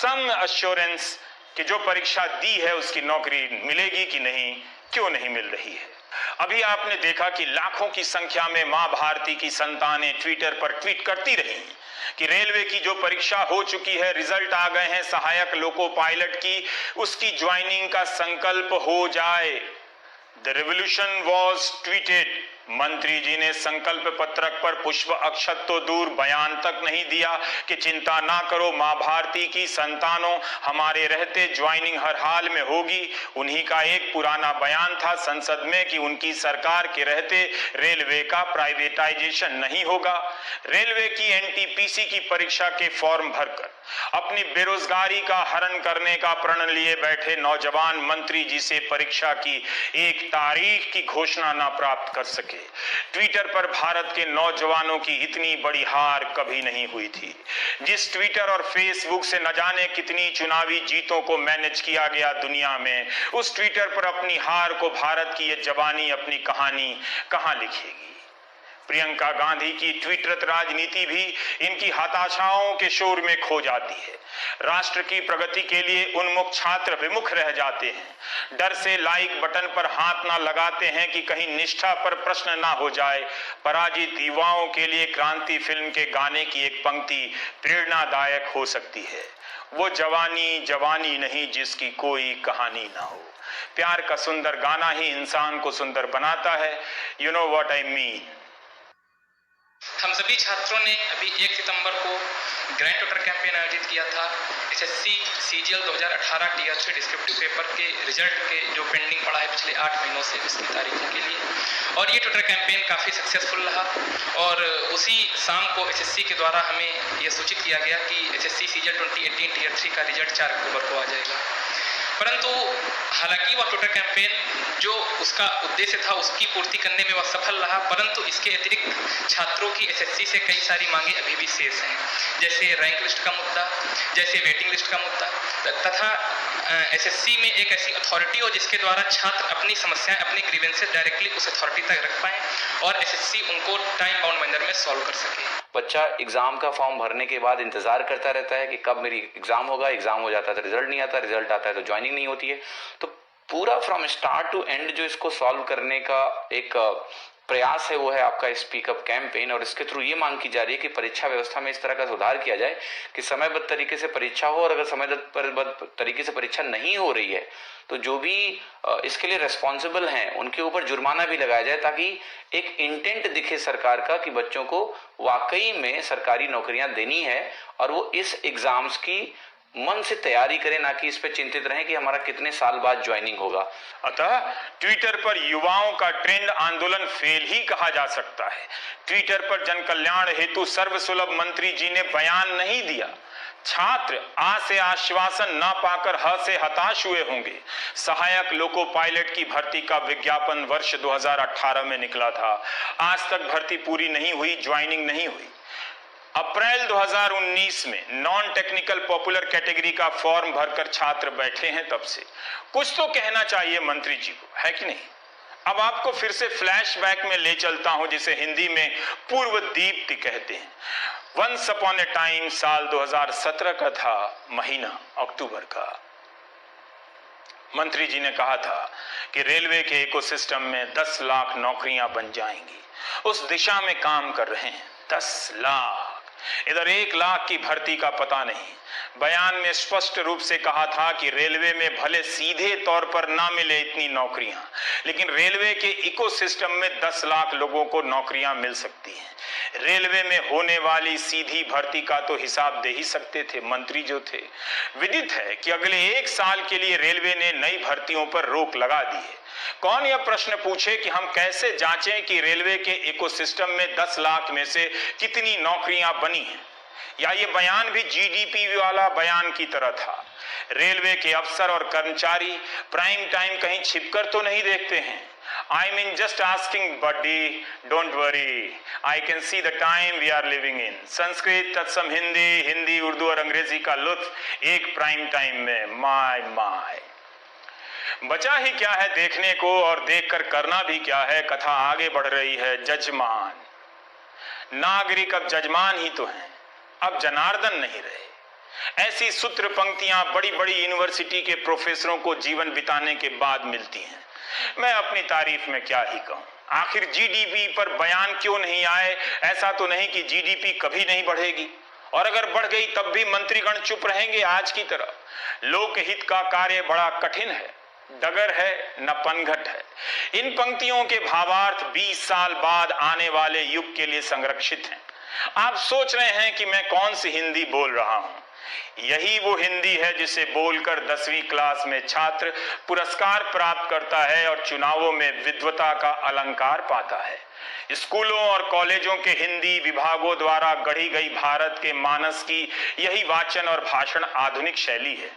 सम assurance कि जो परीक्षा दी है उसकी नौकरी मिलेगी कि नहीं, क्यों नहीं मिल रही है। अभी आपने देखा कि लाखों की संख्या में मां भारती की संतानें ट्विटर पर ट्वीट करती रही कि रेलवे की जो परीक्षा हो चुकी है, रिजल्ट आ गए हैं सहायक लोको पायलट की, उसकी ज्वाइनिंग का संकल्प हो जाए। The revolution was tweeted. मंत्री जी ने संकल्प पत्रक पर पुष्प अक्षत तो दूर, बयान तक नहीं दिया कि चिंता ना करो मां भारती की संतानों, हमारे रहते ज्वाइनिंग हर हाल में होगी। उन्हीं का एक पुराना बयान था संसद में कि उनकी सरकार के रहते रेलवे का प्राइवेटाइजेशन नहीं होगा। रेलवे की एनटीपीसी की परीक्षा के फॉर्म भरकर अपनी बेरोजगारी का हरण करने का प्रण लिए बैठे नौजवान मंत्री जी से परीक्षा की एक तारीख की घोषणा ना प्राप्त कर सके। ट्विटर पर भारत के नौजवानों की इतनी बड़ी हार कभी नहीं हुई थी। जिस ट्विटर और फेसबुक से न जाने कितनी चुनावी जीतों को मैनेज किया गया दुनिया में, उस ट्विटर पर अपनी हार को भारत की ये जवानी अपनी कहानी कहां लिखेगी। प्रियंका गांधी की ट्विटर राजनीति भी इनकी हताशाओं के शोर में खो जाती है। राष्ट्र की प्रगति के लिए उन्मुख छात्र विमुख रह जाते हैं, डर से लाइक बटन पर हाथ ना लगाते हैं कि कहीं निष्ठा पर प्रश्न ना हो जाए। पराजित युवाओं के लिए क्रांति फिल्म के गाने की एक पंक्ति प्रेरणादायक हो सकती है, वो जवानी जवानी नहीं जिसकी कोई कहानी ना हो। प्यार का सुंदर गाना ही इंसान को सुंदर बनाता है। You know what I mean. हम सभी छात्रों ने अभी 1 सितंबर को ग्रैंड टोटल कैंपेन आयोजित किया था SSC CGL 2018 tier 3 descriptive paper के रिजल्ट के जो पेंडिंग पड़ा है पिछले 8 महीनों से उसकी तारीखों के लिए। और ये टोटल कैंपेन काफ़ी सक्सेसफुल रहा और उसी शाम को एसएससी के द्वारा हमें यह सूचित किया गया कि एसएससी सीजीएल 2018 टीयर 3 का रिजल्ट 4 अक्टूबर को आ जाएगा। परंतु हालांकि वह टोटल कैंपेन जो उसका उद्देश्य था उसकी पूर्ति करने में वह सफल रहा, परंतु इसके अतिरिक्त छात्रों की एसएससी से कई सारी मांगे अभी भी शेष हैं, जैसे रैंक लिस्ट का मुद्दा, जैसे वेटिंग लिस्ट का मुद्दा, तथा एसएससी में एक ऐसी अथॉरिटी हो जिसके द्वारा छात्र अपनी समस्याएं, अपनी ग्रीवेंसेस डायरेक्टली उस अथॉरिटी तक रख पाएं और एसएससी उनको टाइम बाउंड मैनर में सॉल्व कर सके। बच्चा एग्जाम का फॉर्म भरने के बाद इंतजार करता रहता है कि कब मेरी एग्जाम होगा, एग्जाम हो जाता है तो रिजल्ट नहीं आता, रिजल्ट आता है तो ज्वाइनिंग नहीं होती है। तो पूरा फ्रॉम स्टार्ट टू एंड जो इसको सॉल्व करने का एक प्रयास है वो है आपका स्पीकअप कैंपेन। और इसके थ्रू ये मांग की जा रही है कि परीक्षा व्यवस्था में इस तरह का सुधार किया जाए कि समयबद्ध तरीके से परीक्षा हो, और अगर समयबद्ध तरीके से परीक्षा नहीं हो रही है तो जो भी इसके लिए रेस्पॉन्सिबल हैं उनके ऊपर जुर्माना भी लगाया जाए, ताकि एक इंटेंट दिखे सरकार का कि बच्चों को वाकई में सरकारी नौकरियां देनी है और वो इस एग्जाम्स की मन से तैयारी करें, ना कि इस पे चिंतित रहें कि हमारा कितने साल बाद ज्वाइनिंग होगा। अतः ट्विटर पर युवाओं का ट्रेंड आंदोलन फेल ही कहा जा सकता है। ट्विटर पर जन कल्याण हेतु सर्वसुलभ मंत्री जी ने बयान नहीं दिया। छात्र आ से आश्वासन ना पाकर ह से हताश हुए होंगे। सहायक लोको पायलट की भर्ती का विज्ञापन वर्ष 2018 में निकला था, आज तक भर्ती पूरी नहीं हुई, ज्वाइनिंग नहीं हुई। अप्रैल 2019 में नॉन टेक्निकल पॉपुलर कैटेगरी का फॉर्म भरकर छात्र बैठे हैं, तब से कुछ तो कहना चाहिए मंत्री जी को, है कि नहीं। अब आपको फिर से फ्लैशबैक में ले चलता हूं, जिसे हिंदी में पूर्व दीप्ति कहते हैं। वंस अपॉन ए टाइम साल 2017 का था, महीना अक्टूबर का। मंत्री जी ने कहा था कि रेलवे के इकोसिस्टम में 10 लाख नौकरियां बन जाएंगी, उस दिशा में काम कर रहे हैं। 10 लाख, इधर 1 लाख की भर्ती का पता नहीं। बयान में स्पष्ट रूप से कहा था कि रेलवे में भले सीधे तौर पर ना मिले इतनी नौकरियां, लेकिन रेलवे के इकोसिस्टम में 10 लाख लोगों को नौकरियां मिल सकती हैं। रेलवे में होने वाली सीधी भर्ती का तो हिसाब दे ही सकते थे मंत्री जो थे। विदित है कि अगले 1 साल के लिए रेलवे ने नई भर्तियों पर रोक लगा दी है। कौन यह प्रश्न पूछे कि हम कैसे जांचें कि रेलवे के इकोसिस्टम में 10 लाख में से कितनी नौकरियां बनी हैं। या ये बयान भी जीडीपी वाला बयान की तरह था। रेलवे के अफसर और कर्मचारी प्राइम टाइम कहीं छिपकर तो नहीं देखते हैं। I mean just asking buddy, don't worry, I can see the time we are living in। Sanskrit तत्सम हिंदी, हिंदी उर्दू और अंग्रेजी का लुत्फ एक प्राइम टाइम में। माय बचा ही क्या है देखने को, और देखकर करना भी क्या है। कथा आगे बढ़ रही है। जजमान नागरिक अब जजमान ही तो हैं, अब जनार्दन नहीं रहे। ऐसी सूत्र पंक्तियां बड़ी बड़ी यूनिवर्सिटी के प्रोफेसरों को जीवन बिताने के बाद मिलती हैं। मैं अपनी तारीफ में क्या ही कहूं। आखिर जीडीपी पर बयान क्यों नहीं आए? ऐसा तो नहीं कि जीडीपी कभी नहीं बढ़ेगी, और अगर बढ़ गई तब भी मंत्रीगण चुप रहेंगे आज की तरह। लोकहित का कार्य बड़ा कठिन है, डगर है न पनघट है। इन पंक्तियों के भावार्थ 20 साल बाद आने वाले युग के लिए संरक्षित हैं। आप सोच रहे हैं कि मैं कौन सी हिंदी बोल रहा हूं। यही वो हिंदी है जिसे बोलकर 10वीं क्लास में छात्र पुरस्कार प्राप्त करता है और चुनावों में विद्वता का अलंकार पाता है। स्कूलों और कॉलेजों के हिंदी विभागों द्वारा गढ़ी गई भारत के मानस की यही वाचन और भाषण आधुनिक शैली है।